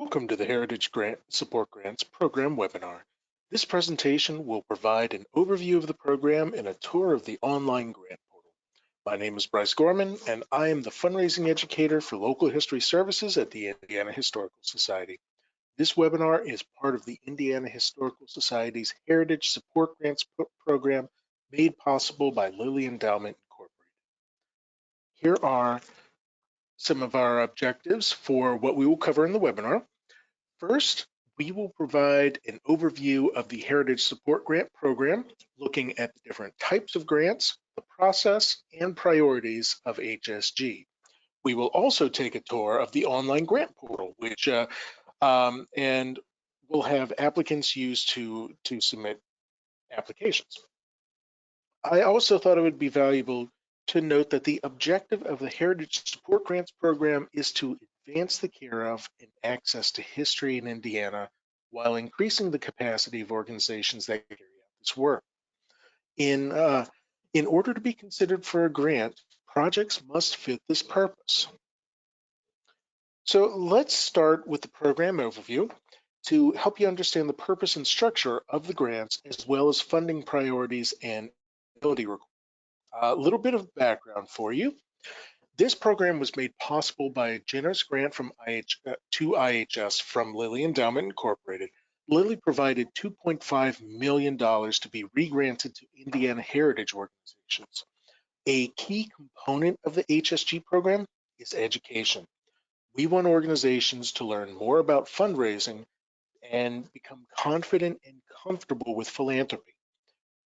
Welcome to the Heritage Grant Support Grants Program webinar. This presentation will provide an overview of the program and a tour of the online grant portal. My name is Bryce Gorman, and I am the fundraising educator for local history services at the Indiana Historical Society. This webinar is part of the Indiana Historical Society's Heritage Support Grants program made possible by Lilly Endowment Incorporated. Here are some of our objectives for what we will cover in the webinar. First, we will provide an overview of the Heritage Support Grant Program, looking at the different types of grants, the process, and priorities of HSG. We will also take a tour of the online grant portal, which and we'll have applicants use to submit applications. I also thought it would be valuable to note that the objective of the Heritage Support Grants Program is to advance the care of and access to history in Indiana while increasing the capacity of organizations that carry out this work. In order to be considered for a grant, projects must fit this purpose. So let's start with the program overview to help you understand the purpose and structure of the grants, as well as funding priorities and ability requirements. A little bit of background for you. This program was made possible by a generous grant from to IHS from Lilly Endowment Incorporated. Lilly provided $2.5 million to be re-granted to Indiana heritage organizations. A key component of the HSG program is education. We want organizations to learn more about fundraising and become confident and comfortable with philanthropy.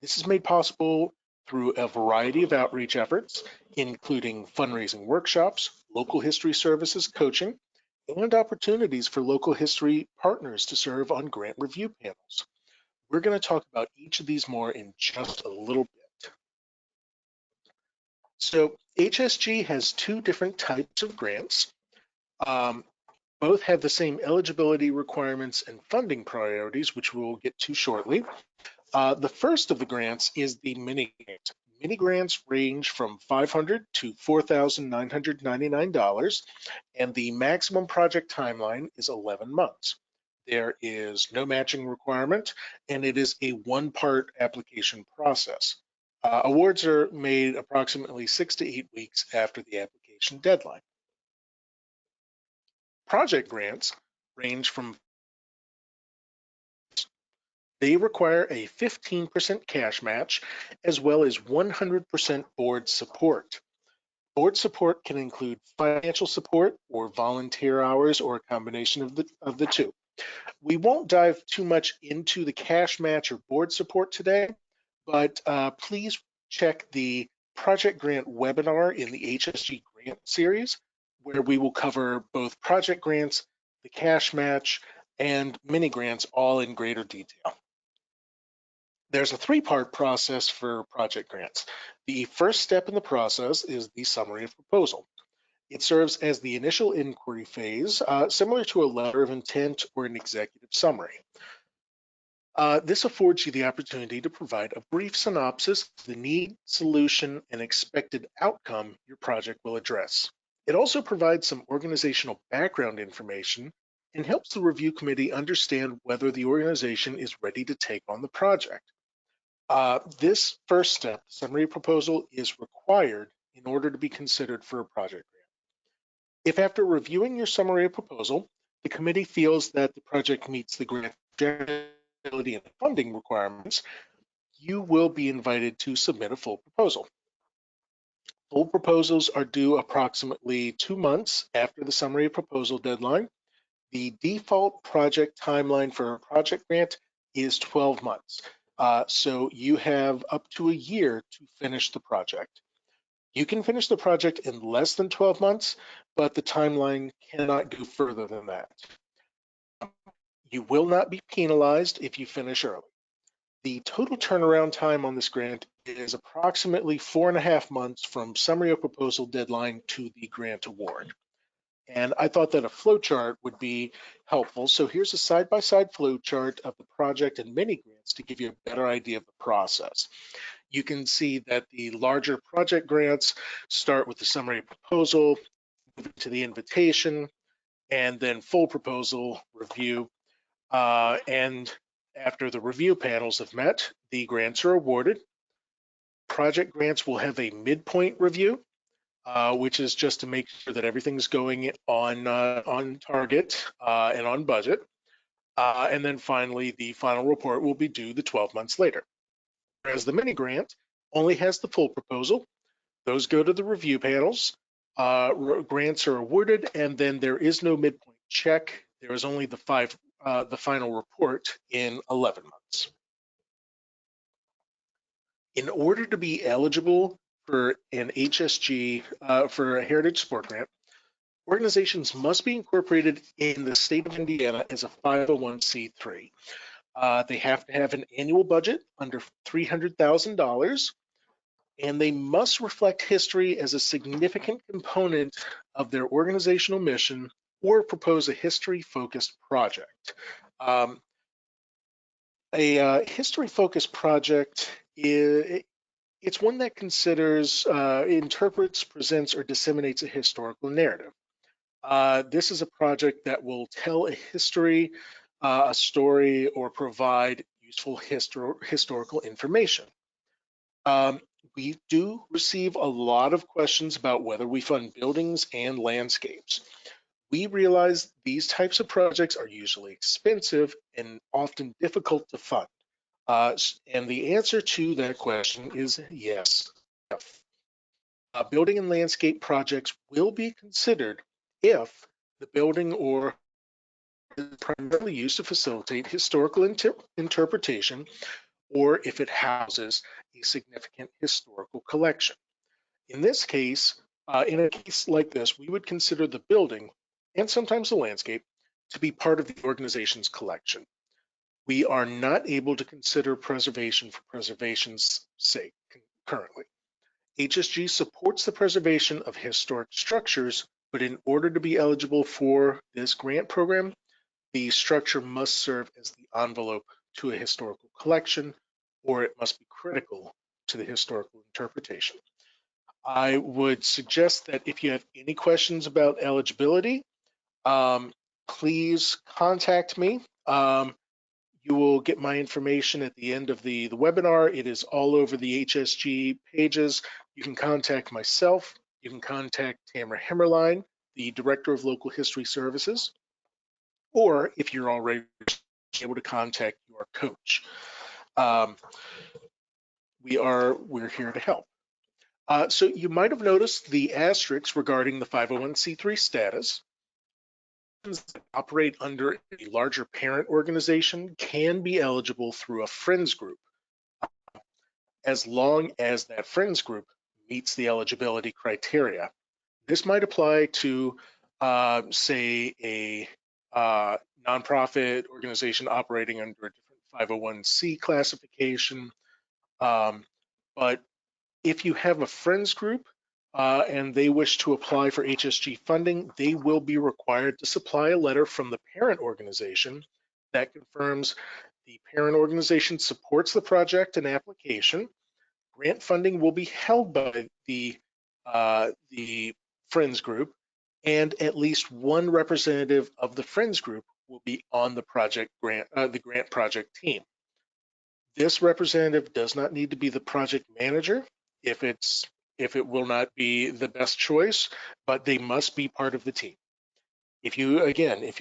This is made possible through a variety of outreach efforts, including fundraising workshops, local history services coaching, and opportunities for local history partners to serve on grant review panels. We're going to talk about each of these more in just a little bit. So HSG has two different types of grants. Both have the same eligibility requirements and funding priorities, which we'll get to shortly. The first of the grants is the mini grant. Mini grants range from $500 to $4,999, and the maximum project timeline is 11 months. There is no matching requirement, and it is a one-part application process. Awards are made approximately 6 to 8 weeks after the application deadline. Project grants range from They require a 15% cash match, as well as 100% board support. Board support can include financial support or volunteer hours or a combination of the two. We won't dive too much into the cash match or board support today, but please check the project grant webinar in the HSG grant series, where we will cover both project grants, the cash match, and mini grants all in greater detail. There's a three-part process for project grants. The first step in the process is the summary of proposal. It serves as the initial inquiry phase, similar to a letter of intent or an executive summary. This affords you the opportunity to provide a brief synopsis of the need, solution, and expected outcome your project will address. It also provides some organizational background information and helps the review committee understand whether the organization is ready to take on the project. This first step, summary proposal, is required in order to be considered for a project grant. If after reviewing your summary proposal, the committee feels that the project meets the grant eligibility and funding requirements, you will be invited to submit a full proposal. Full proposals are due approximately 2 months after the summary proposal deadline. The default project timeline for a project grant is 12 months. So you have up to a year to finish the project. You can finish the project in less than 12 months, but the timeline cannot go further than that. You will not be penalized if you finish early. The total turnaround time on this grant is approximately 4.5 months from summary of proposal deadline to the grant award. And I thought that a flowchart would be helpful. So here's a side-by-side flowchart of the project and mini grants to give you a better idea of the process. You can see that the larger project grants start with the summary proposal, move to the invitation, and then full proposal review. And after the review panels have met, the grants are awarded. Project grants will have a midpoint review, which is just to make sure that everything's going on target and on budget. And then finally, the final report will be due the 12 months later. Whereas the mini grant only has the full proposal. Those go to the review panels. Grants are awarded, and then there is no midpoint check. There is only the final report in 11 months. In order to be eligible for an HSG, for a Heritage Sport Grant, organizations must be incorporated in the state of Indiana as a 501c3. They have to have an annual budget under $300,000, and they must reflect history as a significant component of their organizational mission or propose a history-focused project. A history-focused project it's one that considers, interprets, presents, or disseminates a historical narrative. This is a project that will tell a history, a story, or provide useful historical information. We do receive a lot of questions about whether we fund buildings and landscapes. We realize these types of projects are usually expensive and often difficult to fund. And the answer to that question is yes. Building and landscape projects will be considered if the building or is primarily used to facilitate historical interpretation, or if it houses a significant historical collection. In this case, in a case like this, we would consider the building and sometimes the landscape to be part of the organization's collection. We are not able to consider preservation for preservation's sake currently. HSG supports the preservation of historic structures, but in order to be eligible for this grant program, the structure must serve as the envelope to a historical collection, or it must be critical to the historical interpretation. I would suggest that if you have any questions about eligibility, please contact me. You will get my information at the end of the webinar. It is all over the HSG pages. You can contact myself. You can contact Tamara Hemmerline, the Director of Local History Services, or if you're already able to contact your coach. We're here to help. So you might have noticed the asterisks regarding the 501c3 status. That operate under a larger parent organization can be eligible through a friends group, as long as that friends group meets the eligibility criteria. This might apply to, say, a nonprofit organization operating under a different 501c classification. But if you have a friends group and they wish to apply for HSG funding, they will be required to supply a letter from the parent organization that confirms the parent organization supports the project and application. Grant funding will be held by the friends group, and at least one representative of the friends group will be on the grant project team. This representative does not need to be the project manager if it will not be the best choice, but they must be part of the team. If you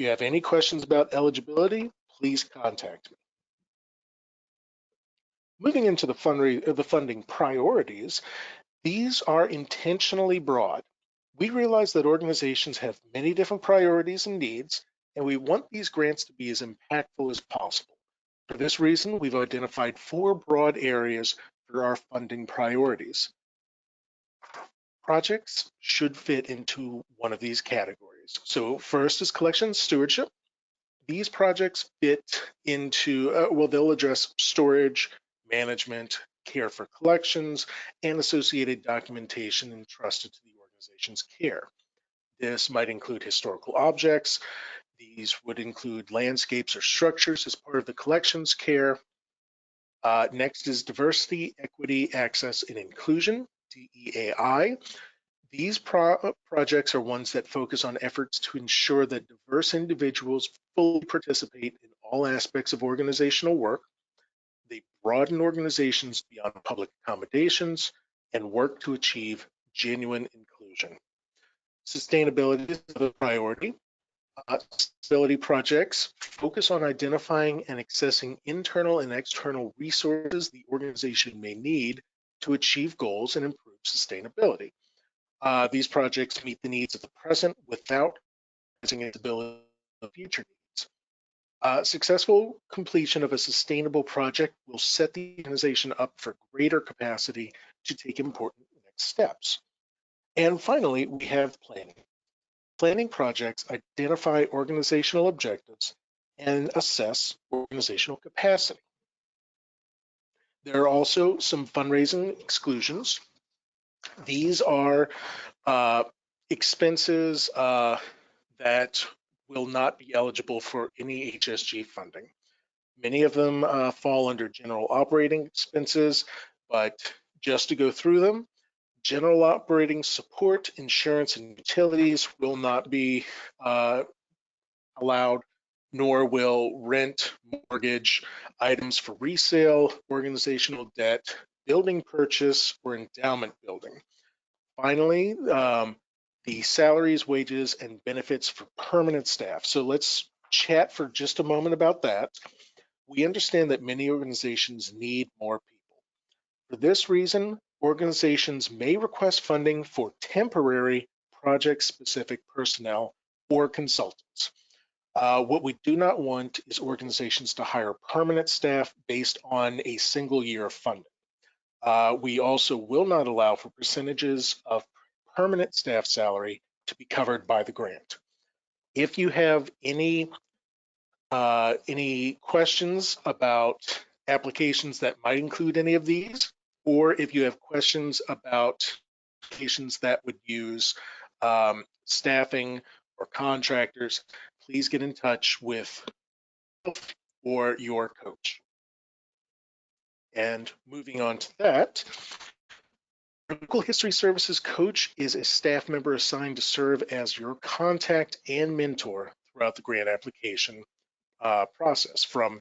have any questions about eligibility, please contact me. Moving into the funding priorities, these are intentionally broad. We realize that organizations have many different priorities and needs, and we want these grants to be as impactful as possible. For this reason, we've identified 4 broad areas for our funding priorities. Projects should fit into one of these categories. So first is collection stewardship. These projects fit into, they'll address storage, management, care for collections, and associated documentation entrusted to the organization's care. This might include historical objects. These would include landscapes or structures as part of the collections care. Next is diversity, equity, access, and inclusion, DEAI. These projects are ones that focus on efforts to ensure that diverse individuals fully participate in all aspects of organizational work. They broaden organizations beyond public accommodations and work to achieve genuine inclusion. Sustainability is a priority. Sustainability projects focus on identifying and accessing internal and external resources the organization may need to achieve goals and improve sustainability. These projects meet the needs of the present without compromising its ability of future needs. Successful completion of a sustainable project will set the organization up for greater capacity to take important next steps. And finally, we have planning. Planning projects identify organizational objectives and assess organizational capacity. There are also some fundraising exclusions. These are expenses that will not be eligible for any HSG funding. Many of them fall under general operating expenses, but just to go through them, general operating support, insurance, and utilities will not be allowed, nor will rent, mortgage, items for resale, organizational debt, building purchase, or endowment building. Finally, the salaries, wages, and benefits for permanent staff. So let's chat for just a moment about that. We understand that many organizations need more people. For this reason, organizations may request funding for temporary project-specific personnel or consultants. What we do not want is organizations to hire permanent staff based on a single year of funding. We also will not allow for percentages of permanent staff salary to be covered by the grant. If you have any questions about applications that might include any of these, or if you have questions about applications that would use staffing or contractors, please get in touch with or your coach. And moving on to that, our Local History Services coach is a staff member assigned to serve as your contact and mentor throughout the grant application process, from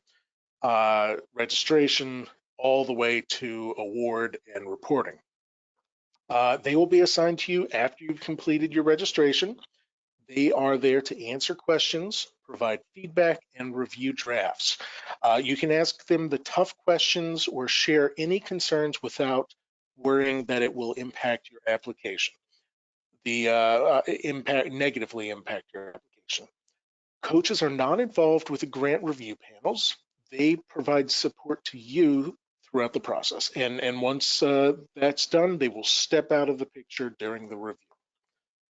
registration all the way to award and reporting. They will be assigned to you after you've completed your registration. They are there to answer questions, provide feedback, and review drafts. You can ask them the tough questions or share any concerns without worrying that it will impact your application, negatively impact your application. Coaches are not involved with the grant review panels. They provide support to you throughout the process. And once that's done, they will step out of the picture during the review.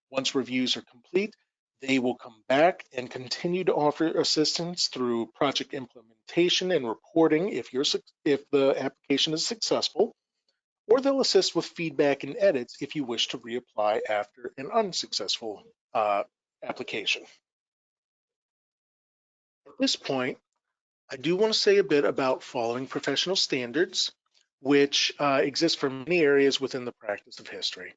Once reviews are complete, they will come back and continue to offer assistance through project implementation and reporting if the application is successful, or they'll assist with feedback and edits if you wish to reapply after an unsuccessful application. At this point, I do want to say a bit about following professional standards, which exist for many areas within the practice of history.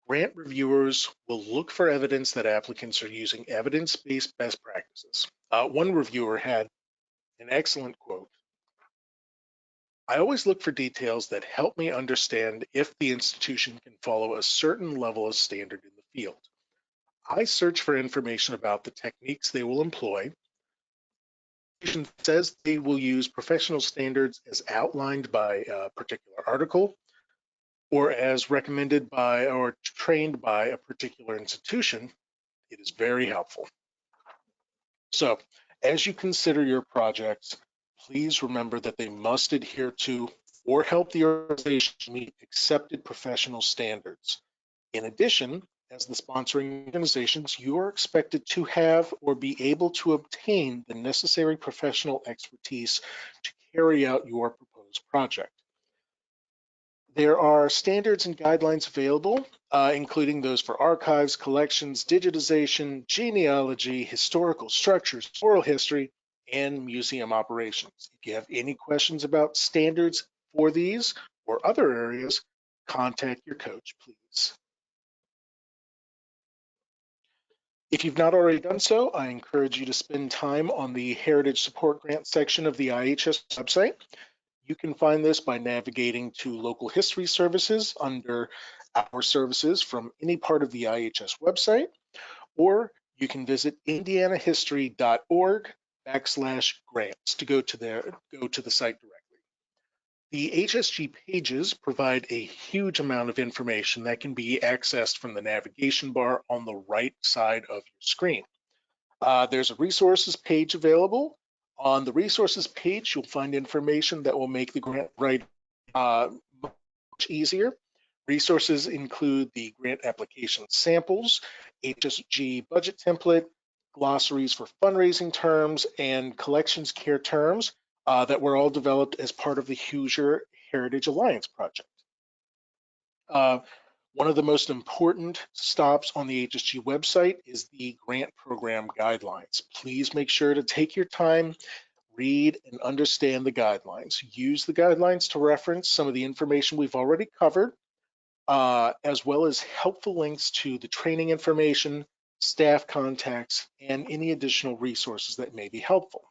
Grant reviewers will look for evidence that applicants are using evidence-based best practices. One reviewer had an excellent quote: "I always look for details that help me understand if the institution can follow a certain level of standard in the field. I search for information about the techniques they will employ. The institution says they will use professional standards as outlined by a particular article, or as recommended by or trained by a particular institution. It is very helpful." So, as you consider your projects, please remember that they must adhere to or help the organization meet accepted professional standards. In addition, as the sponsoring organizations, you are expected to have or be able to obtain the necessary professional expertise to carry out your proposed project. There are standards and guidelines available, including those for archives, collections, digitization, genealogy, historical structures, oral history, and museum operations. If you have any questions about standards for these or other areas, contact your coach, please. If you've not already done so, I encourage you to spend time on the Heritage Support Grant section of the IHS website. You can find this by navigating to Local History Services under Our Services from any part of the IHS website, or you can visit indianahistory.org/grants to go to the site directly. The HSG pages provide a huge amount of information that can be accessed from the navigation bar on the right side of your screen. There's a resources page available. On the resources page, you'll find information that will make the grant writing much easier. Resources include the grant application samples, HSG budget template, glossaries for fundraising terms, and collections care terms that were all developed as part of the Hoosier Heritage Alliance project. One of the most important stops on the HSG website is the grant program guidelines. Please make sure to take your time, read and understand the guidelines. Use the guidelines to reference some of the information we've already covered, as well as helpful links to the training information, staff contacts, and any additional resources that may be helpful.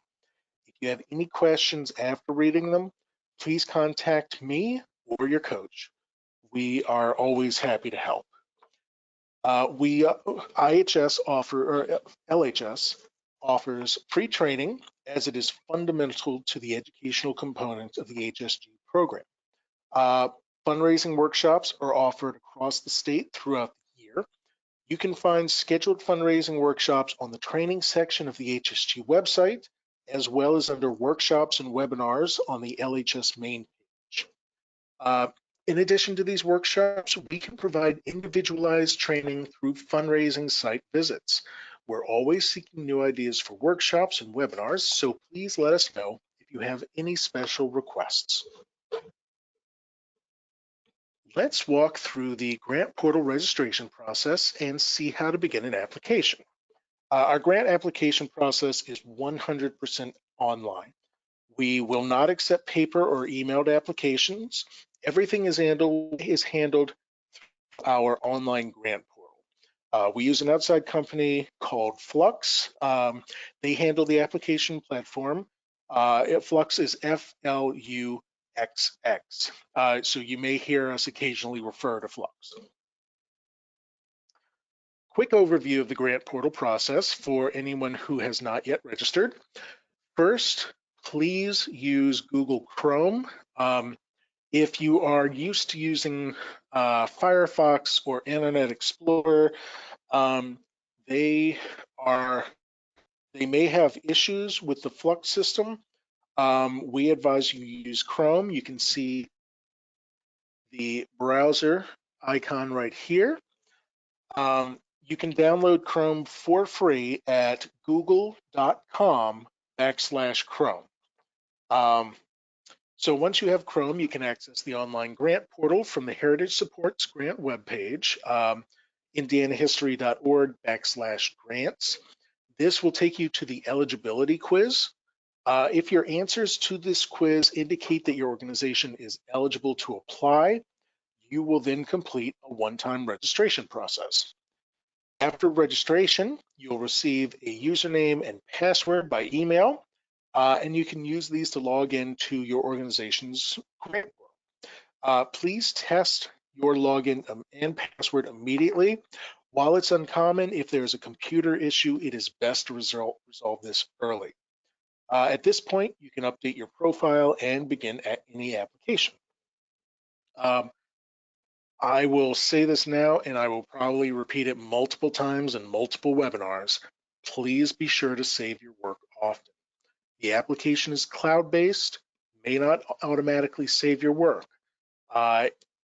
If you have any questions after reading them, please contact me or your coach. We are always happy to help. LHS offers free training as it is fundamental to the educational component of the HSG program. Fundraising workshops are offered across the state throughout the year. You can find scheduled fundraising workshops on the training section of the HSG website, as well as under workshops and webinars on the LHS main page. In addition to these workshops, we can provide individualized training through fundraising site visits. We're always seeking new ideas for workshops and webinars, so please let us know if you have any special requests. Let's walk through the grant portal registration process and see how to begin an application. Our grant application process is 100% online. We will not accept paper or emailed applications. Everything is handled through our online grant portal. We use an outside company called Flux. They handle the application platform. Flux is FLUXX. So you may hear us occasionally refer to Flux. Quick overview of the grant portal process for anyone who has not yet registered. First, please use Google Chrome. If you are used to using Firefox or Internet Explorer, they may have issues with the Flux system. We advise you use Chrome. You can see the browser icon right here. You can download Chrome for free at google.com/Chrome. So once you have Chrome, you can access the online grant portal from the Heritage Supports Grant webpage, indianahistory.org/grants. This will take you to the eligibility quiz. If your answers to this quiz indicate that your organization is eligible to apply, you will then complete a one-time registration process. After registration, you'll receive a username and password by email, and you can use these to log into your organization's grant portal. Please test your login and password immediately. While it's uncommon, if there's a computer issue, it is best to resolve this early. At this point, you can update your profile and begin any application. I will say this now, and I will probably repeat it multiple times in multiple webinars. Please be sure to save your work often. The application is cloud-based, may not automatically save your work.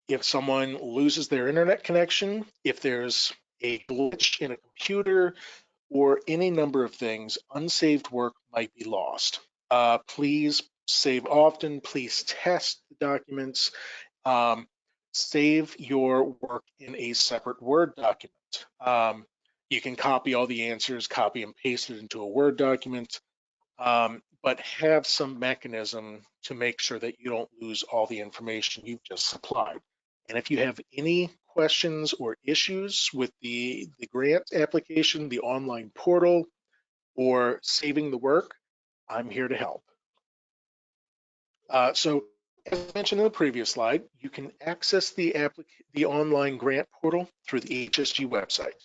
If someone loses their internet connection, if there's a glitch in a computer, or any number of things, unsaved work might be lost. Please save often, please test the documents. Save your work in a separate Word document. You can copy all the answers, copy and paste it into a Word document, but have some mechanism to make sure that you don't lose all the information you've just supplied. And if you have any questions or issues with the grant application, the online portal, or saving the work, I'm here to help. So as mentioned in the previous slide, you can access the online grant portal through the HSG website.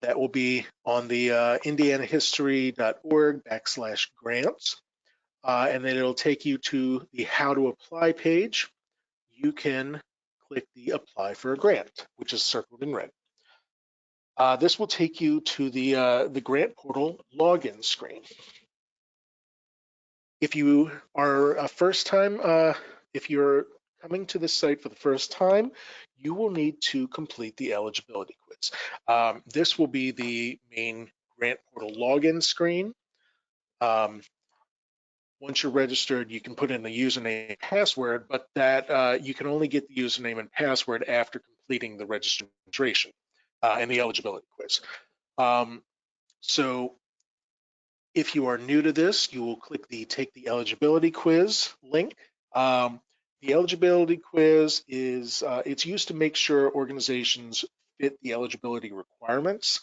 That will be on the indianahistory.org/grants, and then it'll take you to the how to apply page. You can click the apply for a grant, which is circled in red. This will take you to the grant portal login screen. If you are a first time, if you're coming to this site for the first time, you will need to complete the eligibility quiz. This will be the main grant portal login screen. Once you're registered, you can put in the username and password, but that you can only get the username and password after completing the registration and the eligibility quiz. So if you are new to this, you will click the Take the Eligibility Quiz link. The eligibility quiz is it's used to make sure organizations fit the eligibility requirements.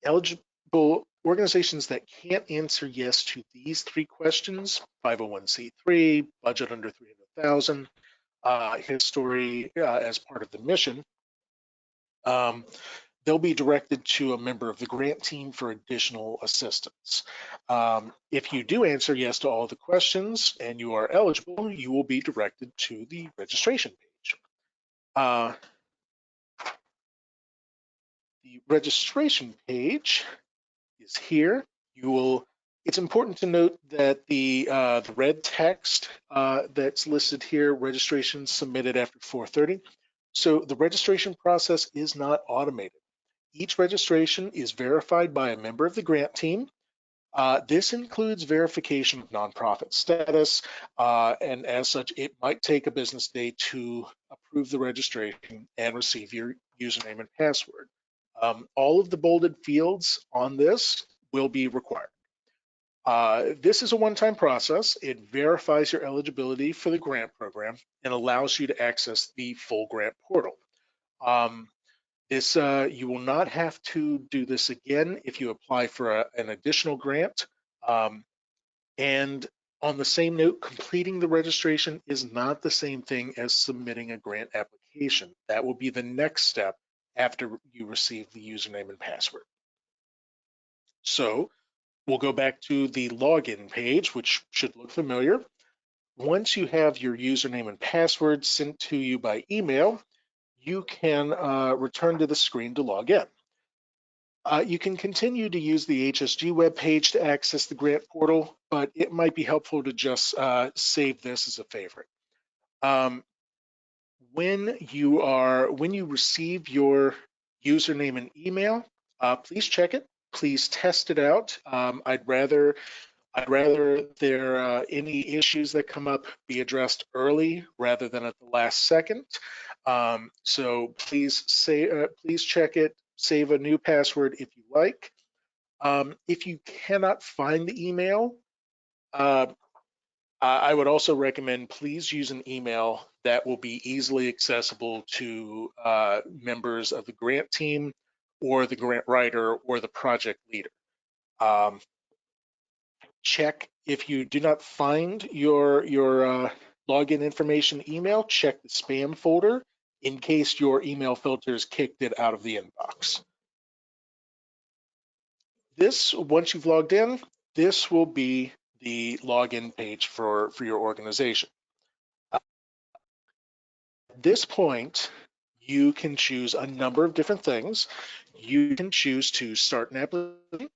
Eligible organizations that can't answer yes to these three questions: 501c3, budget under 300,000, history as part of the mission, they'll be directed to a member of the grant team for additional assistance. If you do answer yes to all the questions and you are eligible, you will be directed to the registration page. The registration page is here. It's important to note that the red text that's listed here, registration submitted after 4:30. So the registration process is not automated. Each registration is verified by a member of the grant team. This includes verification of nonprofit status, and as such, it might take a business day to approve the registration and receive your username and password. All of the bolded fields on this will be required. This is a one-time process. It verifies your eligibility for the grant program and allows you to access the full grant portal. You will not have to do this again if you apply for an additional grant. And on the same note, completing the registration is not the same thing as submitting a grant application. That will be the next step after you receive the username and password. So we'll go back to the login page, which should look familiar. Once you have your username and password sent to you by email, you can return to the screen to log in. You can continue to use the HSG webpage to access the grant portal, but it might be helpful to just save this as a favorite. When you receive your username and email, please check it. Please test it out. I'd rather there any issues that come up be addressed early rather than at the last second. So please check it. Save a new password if you like. If you cannot find the email, I would also recommend please use an email that will be easily accessible to members of the grant team or the grant writer or the project leader. Check if you do not find your login information email, check the spam folder in case your email filters kicked it out of the inbox. Once you've logged in, this will be the login page for your organization. At this point, you can choose a number of different things. You can choose to start an application,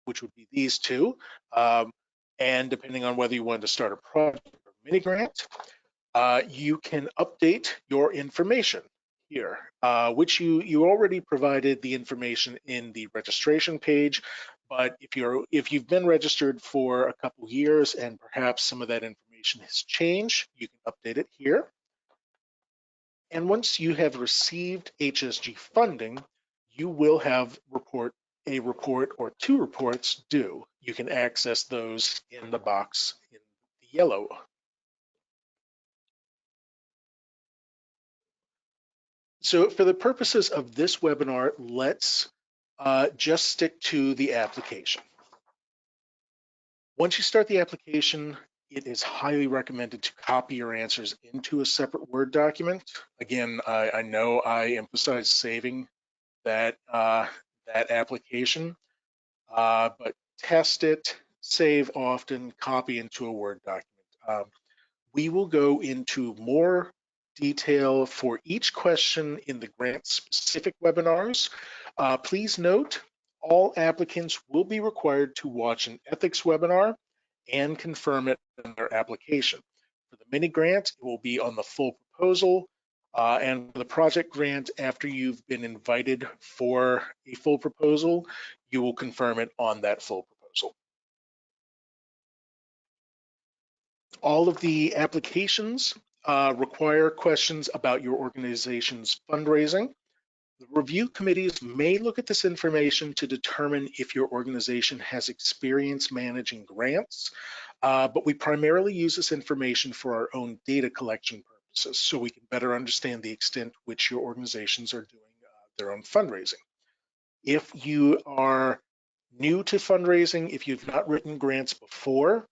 which would be these two. And depending on whether you want to start a project or mini grant, you can update your information here, which you already provided the information in the registration page. But if you've been registered for a couple years and perhaps some of that information has changed, you can update it here. And once you have received HSG funding, you will have a report or two reports due. You can access those in the box in the yellow. So for the purposes of this webinar, let's just stick to the application. Once you start the application, it is highly recommended to copy your answers into a separate Word document. Again, I know I emphasize saving that, that application, but test it, save often, copy into a Word document. We will go into more detail for each question in the grant-specific webinars. Please note, all applicants will be required to watch an ethics webinar and confirm it in their application. For the mini grant, it will be on the full proposal, and for the project grant, after you've been invited for a full proposal, you will confirm it on that full proposal. All of the applications require questions about your organization's fundraising. The review committees may look at this information to determine if your organization has experience managing grants, but we primarily use this information for our own data collection purposes, so we can better understand the extent which your organizations are doing their own fundraising. If you are new to fundraising, if you've not written grants before,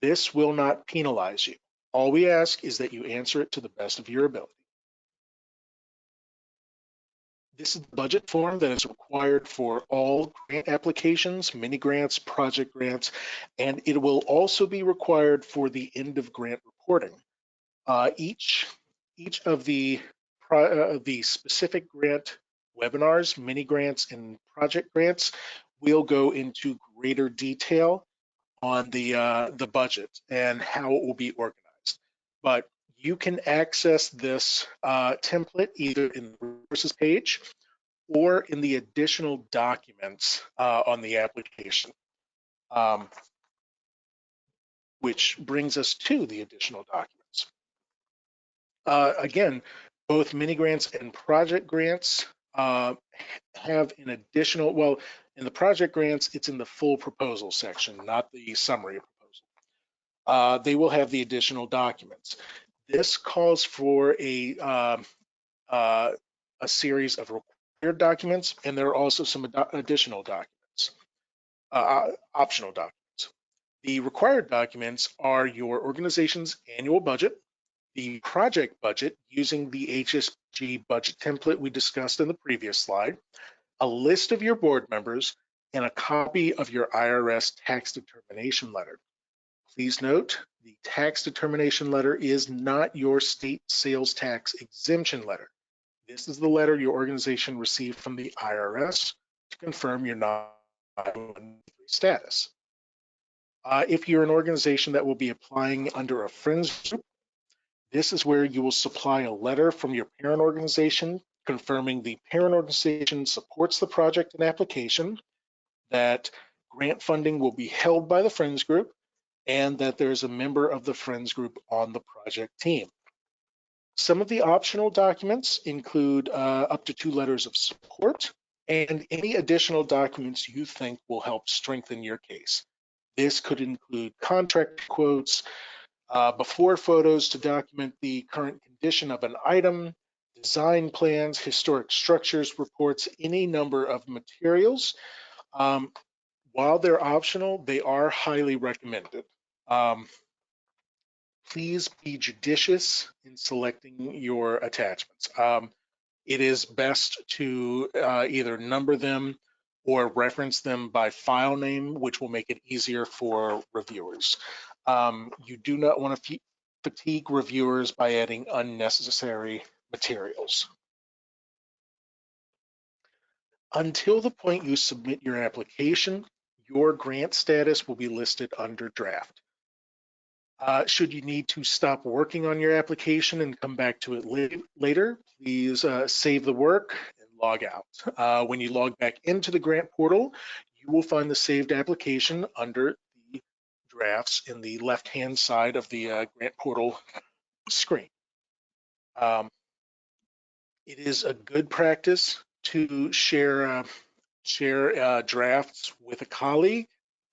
this will not penalize you. All we ask is that you answer it to the best of your ability. This is the budget form that is required for all grant applications, mini grants, project grants, and it will also be required for the end of grant reporting. Each of the specific grant webinars, mini grants, and project grants will go into greater detail on the budget and how it will be organized. But you can access this template either in the resources page or in the additional documents on the application, which brings us to the additional documents. Again, both mini grants and project grants have an additional, well, in the project grants, it's in the full proposal section, not the summary proposal. They will have the additional documents. This calls for a series of required documents, and there are also some additional documents, optional documents. The required documents are your organization's annual budget, the project budget using the HSG budget template we discussed in the previous slide, a list of your board members, and a copy of your IRS tax determination letter. Please note, the tax determination letter is not your state sales tax exemption letter. This is the letter your organization received from the IRS to confirm your non-501(c)(3) status. If you're an organization that will be applying under a friends group, this is where you will supply a letter from your parent organization confirming the parent organization supports the project and application, that grant funding will be held by the friends group, and that there's a member of the friends group on the project team. Some of the optional documents include up to 2 letters of support and any additional documents you think will help strengthen your case. This could include contract quotes, before photos to document the current condition of an item, design plans, historic structures reports, any number of materials. While they're optional, they are highly recommended. Please be judicious in selecting your attachments. It is best to either number them or reference them by file name, which will make it easier for reviewers. You do not want to fatigue reviewers by adding unnecessary materials. Until the point you submit your application, your grant status will be listed under draft. Should you need to stop working on your application and come back to it later, please save the work and log out. When you log back into the grant portal, you will find the saved application under the drafts in the left-hand side of the grant portal screen. It is a good practice to share drafts with a colleague.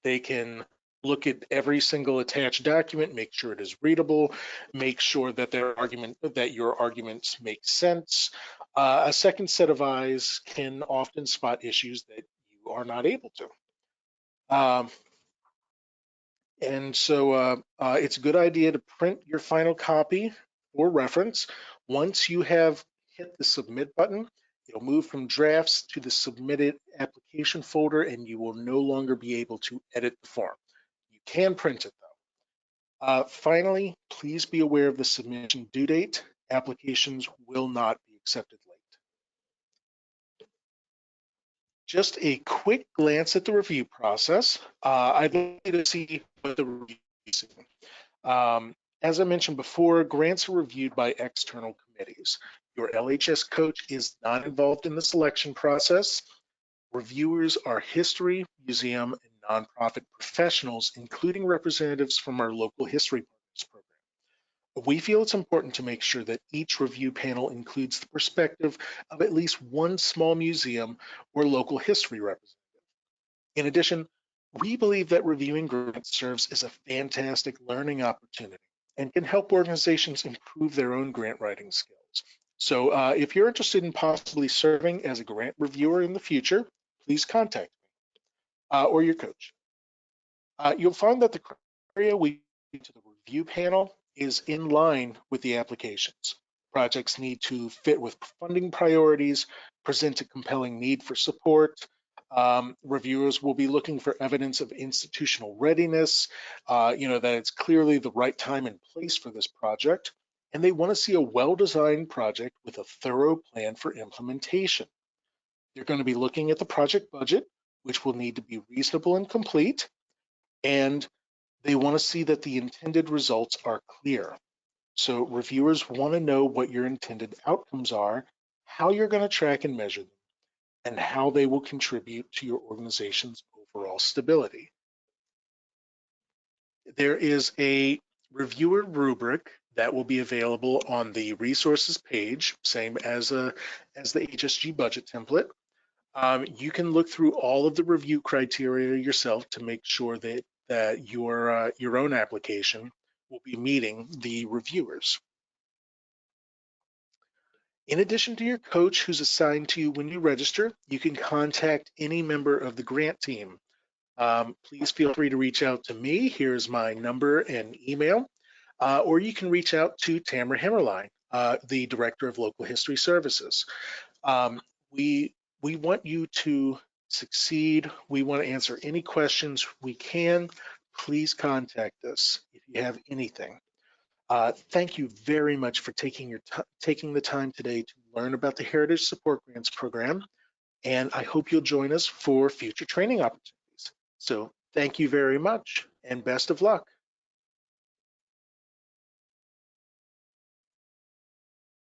They can look at every single attached document, make sure it is readable, make sure that your arguments make sense. A second set of eyes can often spot issues that you are not able to. Um, and so it's a good idea to print your final copy for reference. Once you have hit the submit button, it'll move from drafts to the submitted application folder, and you will no longer be able to edit the form. You can print it though. Finally, please be aware of the submission due date. Applications will not be accepted late. Just a quick glance at the review process. I'd like you to see what the review is. As I mentioned before, grants are reviewed by external committees. Your LHS coach is not involved in the selection process. Reviewers are history, museum, and nonprofit professionals, including representatives from our local history partners program. We feel it's important to make sure that each review panel includes the perspective of at least one small museum or local history representative. In addition, we believe that reviewing grants serves as a fantastic learning opportunity and can help organizations improve their own grant writing skills. So if you're interested in possibly serving as a grant reviewer in the future, please contact me or your coach. You'll find that the criteria we use to the review panel is in line with the applications. Projects need to fit with funding priorities, present a compelling need for support. Reviewers will be looking for evidence of institutional readiness, that it's clearly the right time and place for this project. And they want to see a well-designed project with a thorough plan for implementation. They're going to be looking at the project budget, which will need to be reasonable and complete. And they want to see that the intended results are clear. So reviewers want to know what your intended outcomes are, how you're going to track and measure them, and how they will contribute to your organization's overall stability. There is a reviewer rubric that will be available on the resources page, same as the HSG budget template. You can look through all of the review criteria yourself to make sure that your own application will be meeting the reviewers. In addition to your coach who's assigned to you when you register, you can contact any member of the grant team. Please feel free to reach out to me. Here's my number and email, or you can reach out to Tamara Hemmerlein, the Director of Local History Services. We want you to succeed. We want to answer any questions we can. Please contact us if you have anything. Thank you very much for taking the time today to learn about the Heritage Support Grants Program, and I hope you'll join us for future training opportunities. So thank you very much, and best of luck.